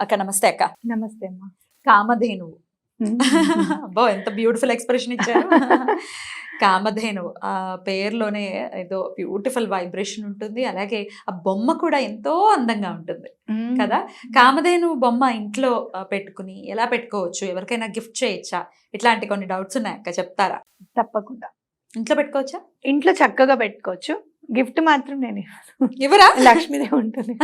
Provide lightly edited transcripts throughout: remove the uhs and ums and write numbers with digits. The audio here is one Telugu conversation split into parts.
అక్క నమస్తే అక్క. నమస్తే అమ్మా. కామధేనువు. అబ్బో ఎంత బ్యూటిఫుల్ ఎక్స్ప్రెషన్ ఇచ్చారు. కామధేనువు ఆ పేరులోనే ఏదో బ్యూటిఫుల్ వైబ్రేషన్ ఉంటుంది. అలాగే ఆ బొమ్మ కూడా ఎంతో అందంగా ఉంటుంది కదా. కామధేనువు బొమ్మ ఇంట్లో పెట్టుకుని ఎలా పెట్టుకోవచ్చు, ఎవరికైనా గిఫ్ట్ చేయొచ్చా, ఇట్లాంటి కొన్ని డౌట్స్ ఉన్నాయి అక్క, చెప్తారా? తప్పకుండా. ఇంట్లో పెట్టుకోవచ్చా? ఇంట్లో చక్కగా పెట్టుకోవచ్చు. గిఫ్ట్ మాత్రం నేను ఎవరా లక్ష్మీదేవి ఉంటుంది.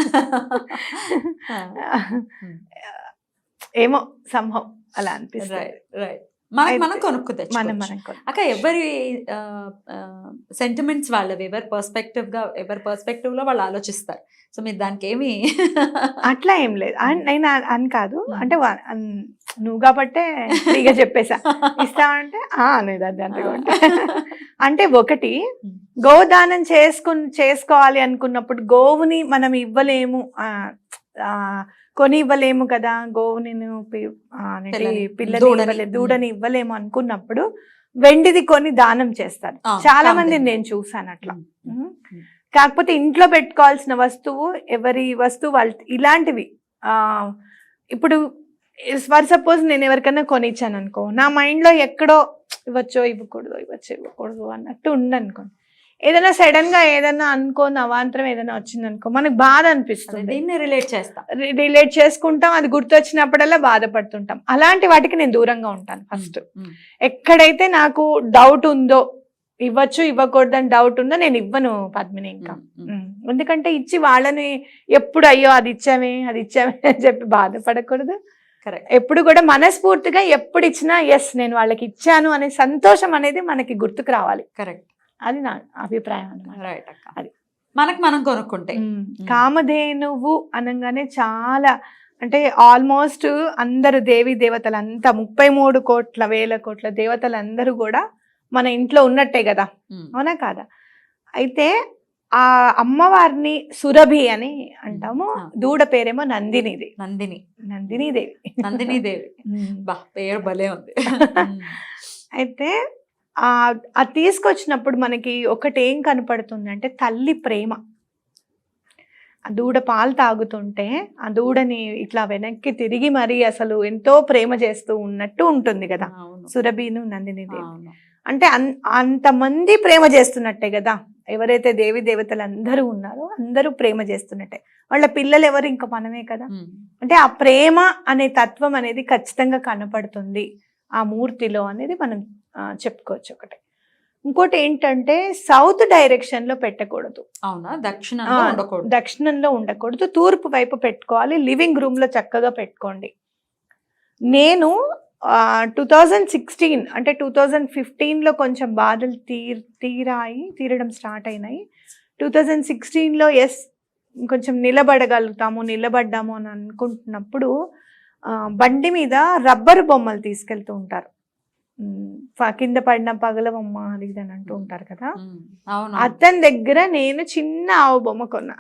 ఏమో సంభవం అలా అనిపిస్తుంది. మనం కొనుక్కు తెచ్చుకోవచ్చు. మనం అక్క ఎవరి సెంటిమెంట్స్ వాళ్ళవి, ఎవరి పర్స్పెక్టివ్ లో వాళ్ళు ఆలోచిస్తారు. సో మీరు దానికి ఏమి అట్లా ఏం లేదు. నేను అని కాదు, అంటే నువ్వు కాబట్టే ఫ్రీగా చెప్పేసా. ఇస్తామంటే అనేది అది అంతకుంటే. అంటే ఒకటి, గోదానం చేసుకోవాలి అనుకున్నప్పుడు గోవుని మనం ఇవ్వలేము, కొని ఇవ్వలేము కదా, గోవుని పిల్లని దూడని ఇవ్వలేము అనుకున్నప్పుడు వెండిది కొని దానం చేస్తారు. చాలా మంది నేను చూసాను అట్లా. కాకపోతే ఇంట్లో పెట్టుకోవాల్సిన వస్తువు ఎవరి వస్తువు వాళ్ళు. ఇలాంటివి ఇప్పుడు ఫర్ సపోజ్ నేను ఎవరికైనా కొనిచ్చాను అనుకో, నా మైండ్ లో ఎక్కడో ఇవ్వచ్చో ఇవ్వకూడదు అన్నట్టు ఉండనుకోండి. ఏదైనా సడన్ గా ఏదైనా అనుకోని అవాంతరం ఏదైనా వచ్చింది అనుకో, మనకు బాధ అనిపిస్తుంది. దీన్ని రిలేట్ చేసుకుంటాం, అది గుర్తొచ్చినప్పుడల్లా బాధపడుతుంటాం. అలాంటి వాటికి నేను దూరంగా ఉంటాను. ఫస్ట్ ఎక్కడైతే నాకు డౌట్ ఉందో, ఇవ్వచ్చు ఇవ్వకూడదని డౌట్ ఉందో, నేను ఇవ్వను పద్మిని ఇంకా. ఎందుకంటే ఇచ్చి వాళ్ళని ఎప్పుడు అయ్యో అది ఇచ్చామే అని చెప్పి బాధపడకూడదు. ఎప్పుడు కూడా మనస్ఫూర్తిగా ఎప్పుడు ఇచ్చినా ఎస్ నేను వాళ్ళకి ఇచ్చాను అనే సంతోషం అనేది మనకి గుర్తుకు రావాలి. కరెక్ట్, అది నా అభిప్రాయం అన్నమాట. రైట్ అక్క. అది మనం కొనుక్కుంటే. కామధేనువు అనగానే చాలా, అంటే ఆల్మోస్ట్ అందరు దేవీ దేవతలు అంతా 33 కోట్ల వేల కోట్ల దేవతలు అందరూ కూడా మన ఇంట్లో ఉన్నట్టే కదా, అవునా కాదా? అయితే ఆ అమ్మవారిని సురభి అని అంటాము. దూడ పేరేమో నందినీదేవి. బా పేరు భలే ఉంది. అయితే అది తీసుకొచ్చినప్పుడు మనకి ఒకటి ఏం కనపడుతుంది అంటే తల్లి ప్రేమ. ఆ దూడ పాలు తాగుతుంటే ఆ దూడని ఇట్లా వెనక్కి తిరిగి మరి అసలు ఎంతో ప్రేమ చేస్తూ ఉన్నట్టు ఉంటుంది కదా సురభిను నందినీదేవి. అంటే అంతమంది ప్రేమ చేస్తున్నట్టే కదా, ఎవరైతే దేవి దేవతలు అందరూ ఉన్నారో అందరూ ప్రేమ చేస్తున్నట్టే. వాళ్ళ పిల్లలు ఎవరు, ఇంకా మనమే కదా. అంటే ఆ ప్రేమ అనే తత్వం అనేది ఖచ్చితంగా కనపడుతుంది ఆ మూర్తిలో అనేది మనం చెప్పుకోవచ్చు. ఒకటి. ఇంకోటి ఏంటంటే సౌత్ డైరెక్షన్ లో పెట్టకూడదు. అవునా? దక్షిణంలో ఉండకూడదు, తూర్పు వైపు పెట్టుకోవాలి. లివింగ్ రూమ్ లో చక్కగా పెట్టుకోండి. నేను 2016 అంటే 2015లో కొంచెం బాధలు తీరడం స్టార్ట్ అయినాయి. 2016లో ఎస్ కొంచెం నిలబడ్డాము అని అనుకుంటున్నప్పుడు బండి మీద రబ్బరు బొమ్మలు తీసుకెళ్తూ ఉంటారు. కింద పడిన పగలవమ్మ అది అని అంటూ ఉంటారు కదా. అతని దగ్గర నేను చిన్న ఆవు బొమ్మ కొన్నా.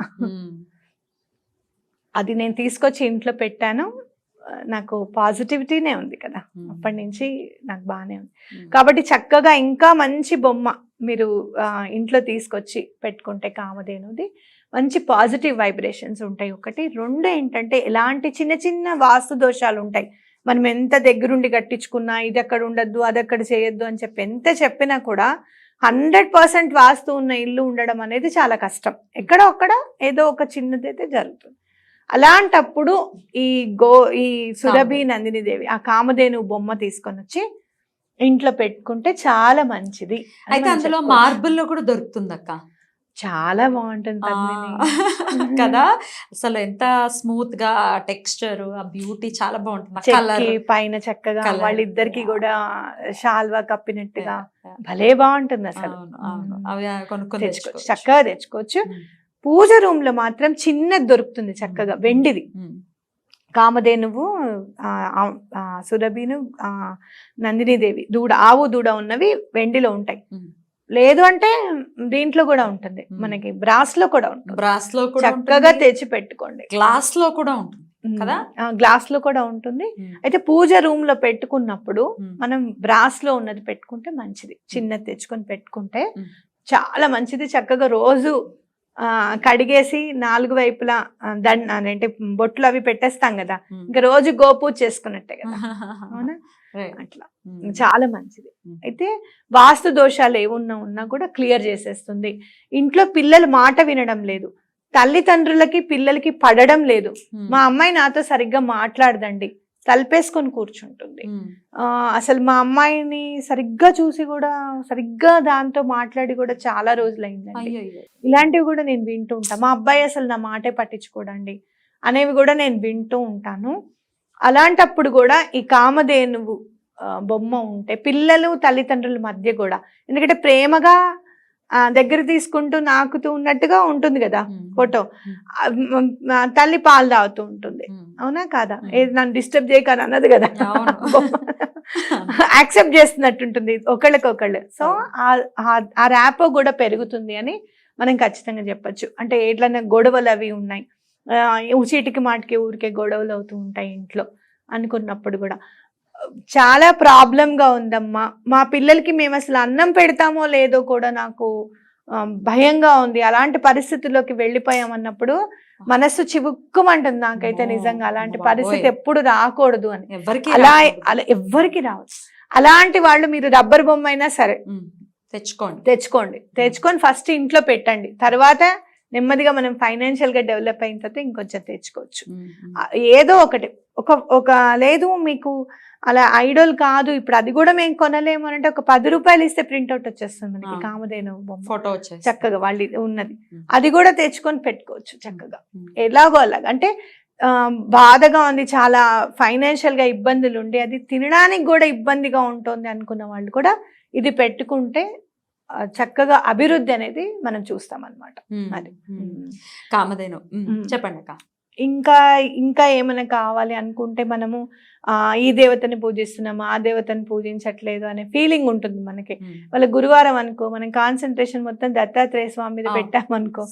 అది నేను తీసుకొచ్చి ఇంట్లో పెట్టాను. నాకు పాజిటివిటీనే ఉంది కదా, అప్పటి నుంచి నాకు బాగానే ఉంది. కాబట్టి చక్కగా ఇంకా మంచి బొమ్మ మీరు ఇంట్లో తీసుకొచ్చి పెట్టుకుంటే కామధేనుది మంచి పాజిటివ్ వైబ్రేషన్స్ ఉంటాయి. ఒకటి. రెండు ఏంటంటే ఎలాంటి చిన్న చిన్న వాస్తు దోషాలు ఉంటాయి. మనం ఎంత దగ్గరుండి కట్టించుకున్నా ఇది అక్కడ ఉండద్దు అది అక్కడ చేయొద్దు అని చెప్పి ఎంత చెప్పినా కూడా 100% వాస్తు ఉన్న ఇల్లు ఉండడం అనేది చాలా కష్టం. ఎక్కడో అక్కడ ఏదో ఒక చిన్నదైతే జరుగుతుంది. అలాంటప్పుడు ఈ సురభి నందినీదేవి ఆ కామధేను బొమ్మ తీసుకొని వచ్చి ఇంట్లో పెట్టుకుంటే చాలా మంచిది. అయితే అందులో మార్బుల్లో కూడా దొరుకుతుంది అక్క, చాలా బాగుంటుంది కదా. అసలు ఎంత స్మూత్ గా టెక్స్చర్, ఆ బ్యూటీ చాలా బాగుంటుంది. పైన చక్కగా వాళ్ళిద్దరికి కూడా షాల్వా కప్పినట్టుగా భలే బాగుంటుంది అసలు. చక్కగా తెచ్చుకోవచ్చు. పూజ రూమ్ లో మాత్రం చిన్నది దొరుకుతుంది చక్కగా, వెండిది. కామధేనువు, సురభిను, నందినీదేవి ఆవు దూడ ఉన్నవి వెండిలో ఉంటాయి. లేదు అంటే దీంట్లో కూడా ఉంటుంది, మనకి బ్రాస్ లో కూడా ఉంటుంది. చక్కగా తెచ్చి పెట్టుకోండి. గ్లాస్ లో కూడా ఉంటుంది కదా, గ్లాస్ లో కూడా ఉంటుంది. అయితే పూజ రూమ్ లో పెట్టుకున్నప్పుడు మనం బ్రాస్ లో ఉన్నది పెట్టుకుంటే మంచిది. చిన్నది తెచ్చుకొని పెట్టుకుంటే చాలా మంచిది. చక్కగా రోజు కడిగేసి 4 వైపులా అంటే బొట్లు అవి పెట్టేస్తాం కదా, ఇంకా రోజు గోపూజ చేసుకున్నట్టే కదా. అవునా? అట్లా చాలా మంచిది. అయితే వాస్తు దోషాలు ఉన్నా కూడా క్లియర్ చేసేస్తుంది. ఇంట్లో పిల్లలు మాట వినడం లేదు, తల్లిదండ్రులకి పిల్లలకి పడడం లేదు. మా అమ్మాయి నాతో సరిగ్గా మాట్లాడదండి, తలపేసుకొని కూర్చుంటుంది. అసలు మా అమ్మాయిని సరిగ్గా చూసి కూడా సరిగ్గా దాంతో మాట్లాడి కూడా చాలా రోజులైందండి. ఇలాంటివి కూడా నేను వింటూ ఉంటాను. మా అబ్బాయి అసలు నా మాటే పట్టించుకోడండి అనేవి కూడా నేను వింటూ ఉంటాను. అలాంటప్పుడు కూడా ఈ కామధేనువు బొమ్మ ఉంటే పిల్లలు తల్లిదండ్రుల మధ్య కూడా, ఎందుకంటే ప్రేమగా దగ్గర తీసుకుంటూ నాకుతూ ఉన్నట్టుగా ఉంటుంది కదా ఫోటో, తల్లి పాలు తాగుతూ ఉంటుంది. అవునా కాదా? ఏది నన్ను డిస్టర్బ్ చేయకని అన్నది కదా, యాక్సెప్ట్ చేస్తున్నట్టుంటుంది ఒకళ్ళకొకళ్ళు. సో ఆ ర్యాపో కూడా పెరుగుతుంది అని మనం ఖచ్చితంగా చెప్పొచ్చు. అంటే ఎట్లన్నా గొడవలు అవి ఉన్నాయి, చీటికి మాటికి ఊరికే గొడవలు అవుతూ ఉంటాయి ఇంట్లో అనుకున్నప్పుడు కూడా చాలా ప్రాబ్లంగా ఉందమ్మా, మా పిల్లలకి మేము అసలు అన్నం పెడతామో లేదో కూడా నాకు భయంగా ఉంది, అలాంటి పరిస్థితుల్లోకి వెళ్ళిపోయామన్నప్పుడు మనస్సు చివుక్కుమంటుంది నాకైతే. నిజంగా అలాంటి పరిస్థితి ఎప్పుడు రాకూడదు అని. అలా ఎవ్వరికి రావచ్చు. అలాంటి వాళ్ళు మీరు రబ్బర్ బొమ్మ అయినా సరే తెచ్చుకొని ఫస్ట్ ఇంట్లో పెట్టండి. తర్వాత నెమ్మదిగా మనం ఫైనాన్షియల్ గా డెవలప్ అయిన తర్వాత ఇంకొంచెం తెచ్చుకోవచ్చు. ఏదో ఒకటి ఒక లేదు మీకు అలా ఐడల్ కాదు, ఇప్పుడు అది కూడా మేము కొనలేము అంటే ఒక 10 రూపాయలు ఇస్తే ప్రింట్అవుట్ వచ్చేస్తుంది మనకి కామధేనువు బొమ్మ ఫోటో చక్కగా వాళ్ళు ఉన్నది, అది కూడా తెచ్చుకొని పెట్టుకోవచ్చు చక్కగా. ఎలాగో అలాగా అంటే బాధగా ఉంది, చాలా ఫైనాన్షియల్ గా ఇబ్బందులు ఉండి అది తినడానికి కూడా ఇబ్బందిగా ఉంటుంది అనుకున్న వాళ్ళు కూడా ఇది పెట్టుకుంటే చక్కగా అభివృద్ధి అనేది మనం చూస్తాం అన్నమాట. అది కామధేనువు. చెప్పండి అక్క. ఇంకా ఏమైనా కావాలి అనుకుంటే మనము ఈ దేవతని పూజిస్తున్నాము, ఆ దేవతని పూజించట్లేదు అనే ఫీలింగ్ ఉంటుంది మనకి. వాళ్ళ గురువారం అనుకో, మనం కాన్సన్ట్రేషన్ మొత్తం దత్తాత్రేయ స్వామి మీద పెట్టామనుకో,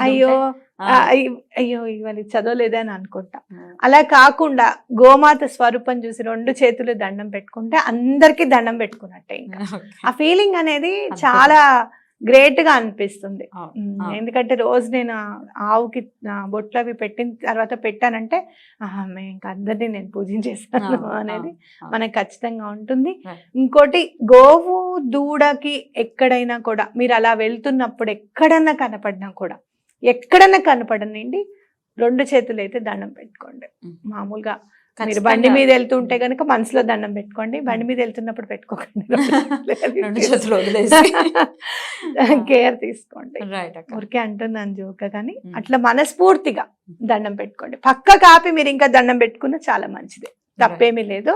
అయ్యో అయ్యో ఇవాళ చదవలేదే అని అనుకుంటా. అలా కాకుండా గోమాత స్వరూపం చూసి 2 చేతులు దండం పెట్టుకుంటే అందరికి దండం పెట్టుకున్నట్టే. ఇంకా ఆ ఫీలింగ్ అనేది చాలా గ్రేట్ గా అనిపిస్తుంది. ఎందుకంటే రోజు నేను ఆవుకి బొట్లు అవి పెట్టిన తర్వాత పెట్టానంటే ఇంకా అందరినీ నేను పూజించేస్తాను అనేది మనకు ఖచ్చితంగా ఉంటుంది. ఇంకోటి గోవు దూడకి ఎక్కడైనా కూడా మీరు అలా వెళ్తున్నప్పుడు ఎక్కడన్నా కనపడనండి 2 చేతులు అయితే దండం పెట్టుకోండి. మామూలుగా మీరు బండి మీద వెళ్తుంటే కనుక మనసులో దండం పెట్టుకోండి, బండి మీద వెళ్తున్నప్పుడు పెట్టుకోకండి, కేర్ తీసుకోండి. ఊరికే అంటున్నాను జోక, కానీ అట్లా మనస్ఫూర్తిగా దండం పెట్టుకోండి. పక్క కాపి మీరు ఇంకా దండం పెట్టుకున్నా చాలా మంచిది, తప్పేమీ లేదు.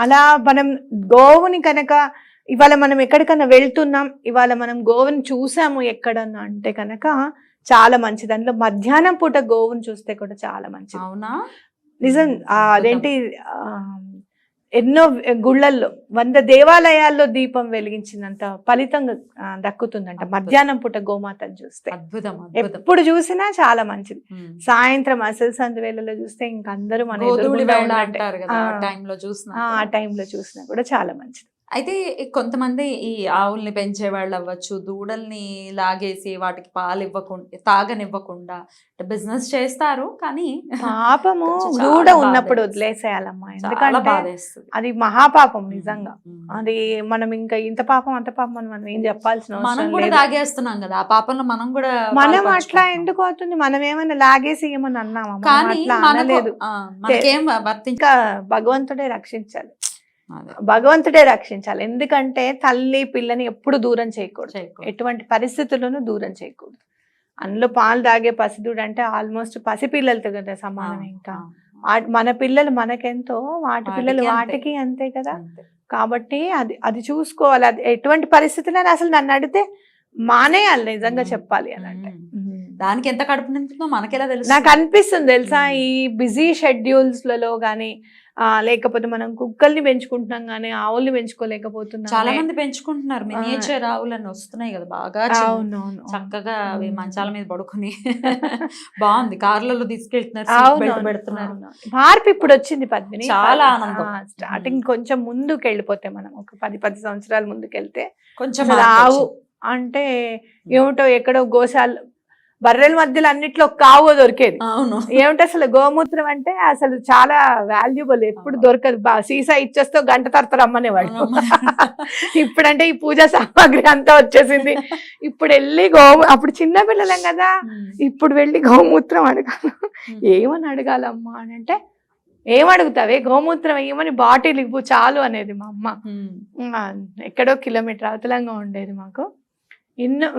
అలా మనం గోవుని కనుక ఇవాళ మనం ఎక్కడికన్నా వెళ్తున్నాం, ఇవాళ మనం గోవుని చూసాము ఎక్కడన్నా అంటే కనుక చాలా మంచిది. అందులో మధ్యాహ్నం పూట గోవుని చూస్తే కూడా చాలా మంచిది. అవునా? నిజం. అదేంటి ఎన్నో గుళ్ళల్లో 100 దేవాలయాల్లో దీపం వెలిగించినంత ఫలితంగా దక్కుతుందంట మధ్యాహ్నం పూట గోమాతను చూస్తే. ఎప్పుడు చూసినా చాలా మంచిది. సాయంత్రం అసలు సంధ్య వేళలో చూస్తే ఇంకా అందరూ మన ఆ టైంలో చూసినా కూడా చాలా మంచిది. అయితే కొంతమంది ఈ ఆవుల్ని పెంచే వాళ్ళు అవ్వచ్చు, దూడల్ని లాగేసి వాటికి పాలు ఇవ్వకుండా తాగనివ్వకుండా బిజినెస్ చేస్తారు. కానీ పాపము దూడ ఉన్నప్పుడు వదిలేసేయాలమ్మా, ఎందుకంటే అది మహాపాపం నిజంగా. అది మనం ఇంకా ఇంత పాపం అంత పాపం అని మనం ఏం చెప్పాల్సిన అవసరం లేదు. తాగేస్తున్నాం కదా, ఆ పాపంలో మనం అట్లా ఎందుకు అవుతుంది? మనం ఏమైనా లాగేసి ఏమని అన్నామా? అట్లా అనలేదు. ఇంకా భగవంతుడే రక్షించాలి, ఎందుకంటే తల్లి పిల్లని ఎప్పుడు దూరం చేయకూడదు, ఎటువంటి పరిస్థితుల్లోనూ దూరం చేయకూడదు. అందులో పాలు తాగే పసిదుడు అంటే ఆల్మోస్ట్ పసిపిల్లలతో కదా సమానం. ఇంకా మన పిల్లలు మనకెంతో వాటి పిల్లలు వాటికి అంతే కదా. కాబట్టి అది చూసుకోవాలి. అది ఎటువంటి పరిస్థితుల్లో అసలు నన్ను అడిగితే మానేయాలి నిజంగా చెప్పాలి అని అంటే. దానికి ఎంత కడుపు నింపుతుందో మనకెలా తెలుసు? నాకు అనిపిస్తుంది తెలుసా, ఈ బిజీ షెడ్యూల్స్ లలో గానీ లేకపోతే మనం కుక్కల్ని పెంచుకుంటున్నాం కానీ ఆవుల్ని పెంచుకోలేకపోతున్నాం. చాలా మంది పెంచుకుంటున్నారు, మినియేచర్ ఆవులని వస్తున్నాయి కదా బాగా, చక్కగా అవి మంచాల మీద పడుకుని బాగుంది, కార్లలో తీసుకెళ్తున్నారు, పెడుతున్నారు. మార్పు ఇప్పుడు వచ్చింది పద్మిని, చాలా ఆనందం. స్టార్టింగ్ కొంచెం ముందుకు వెళ్ళిపోతే మనం ఒక 10 సంవత్సరాల ముందుకు వెళ్తే కొంచెం ఆవు అంటే ఏమిటో ఎక్కడో గోశాల బర్రెల మధ్యలో అన్నిట్లో కావు దొరికేది. అవును. ఏమిటి అసలు గోమూత్రం అంటే అసలు చాలా వాల్యుబుల్, ఎప్పుడు దొరకదు. సీసా ఇచ్చేస్తే గంట తర్వాత రమ్మనేవాడు. ఇప్పుడంటే ఈ పూజా సామాగ్రి అంతా వచ్చేసింది. ఇప్పుడు వెళ్ళి అప్పుడు చిన్న పిల్లలం కదా, ఇప్పుడు వెళ్ళి గోమూత్రం అడగాలి. ఏమని అడగాలమ్మా అని అంటే, ఏమడుగుతావే, గోమూత్రం ఏమని బాటిల్ ఇవ్వు చాలు అనేది మా అమ్మ. ఎక్కడో కిలోమీటర్ అవతలంగా ఉండేది మాకు.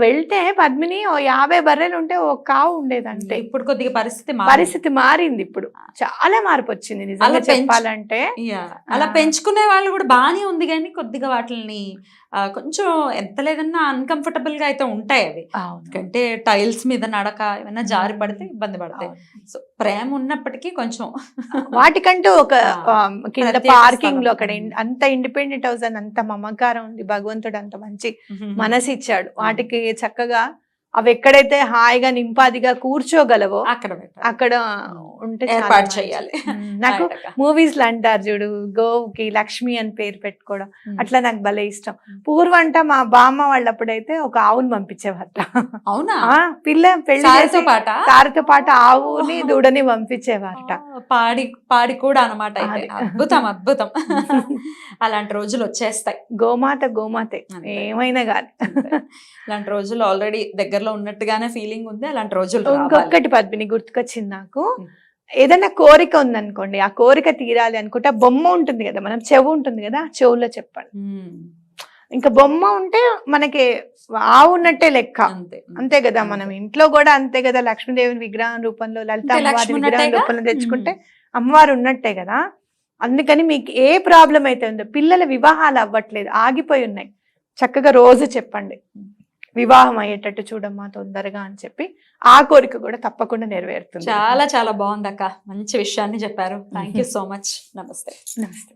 వెళ్తే పద్మిని 50 బర్రెలు ఉంటే ఒక కావు ఉండేది అంటే. ఇప్పుడు కొద్దిగా పరిస్థితి మారింది. ఇప్పుడు చాలా మార్పు వచ్చింది నిజంగా చెప్పాలంటే. అలా పెంచుకునే వాళ్ళు కూడా బానే ఉంది, కానీ కొద్దిగా వాటిని కొంచెం ఎంత లేదన్నా అన్కంఫర్టబుల్ గా అయితే ఉంటాయి అవి. ఎందుకంటే టైల్స్ మీద నడక ఏమైనా జారి పడితే ఇబ్బంది పడతాయి. సో ప్రేమ ఉన్నప్పటికీ కొంచెం వాటికంటూ ఒక కింద పార్కింగ్ లో అక్కడ అంత ఇండిపెండెంట్ హౌస్ అని అంత మమకారం ఉంది. భగవంతుడు అంత మంచి మనసు ఇచ్చాడు. వాటికి చక్కగా అవి ఎక్కడైతే హాయిగా నింపాదిగా కూర్చోగలవో అక్కడ ఉంటే ఏర్పాటు చేయాలి. నాకు మూవీస్ లో అంటారు చూడు, గోవుకి లక్ష్మి అని పేరు పెట్టుకోవడం, అట్లా నాకు భలే ఇష్టం. పూర్వంట మా బామ్మ వాళ్ళప్పుడైతే ఒక ఆవుని పంపించేవారట. అవునా? పిల్ల పెళ్లి తారితో పాటు ఆవుని దూడని పంపించేవారట. పాడి కూడా అనమాట. అద్భుతం అద్భుతం. అలాంటి రోజులు వచ్చేస్తాయి. గోమాతే ఏమైనా కానీ అలాంటి రోజులు ఆల్రెడీ దగ్గరలో ఉన్నట్టుగానే ఫీలింగ్ ఉంది. అలాంటి రోజులు. ఇంకొకటి పద్మిని గుర్తుకొచ్చింది నాకు, ఏదైనా కోరిక ఉందనుకోండి, ఆ కోరిక తీరాలి అనుకుంటే బొమ్మ ఉంటుంది కదా, మనం చెవు ఉంటుంది కదా, చెవులో చెప్పండి. ఇంకా బొమ్మ ఉంటే మనకి ఆవు ఉన్నట్టే లెక్క. అంతే కదా, మనం ఇంట్లో కూడా అంతే కదా, లక్ష్మీదేవిని విగ్రహం రూపంలో, లలిత అమ్మవారి విగ్రహం రూపంలో తెచ్చుకుంటే అమ్మవారు ఉన్నట్టే కదా. అందుకని మీకు ఏ ప్రాబ్లం అయితే ఉందో, పిల్లల వివాహాలు అవ్వట్లేదు, ఆగిపోయి ఉన్నాయి, చక్కగా రోజు చెప్పండి, వివాహం అయ్యేటట్టు చూడమ్మా తొందరగా అని చెప్పి, ఆ కోరిక కూడా తప్పకుండా నెరవేరుతుంది. చాలా చాలా బాగుంది అక్క, మంచి విషయాన్ని చెప్పారు. Thank you so much. నమస్తే. నమస్తే.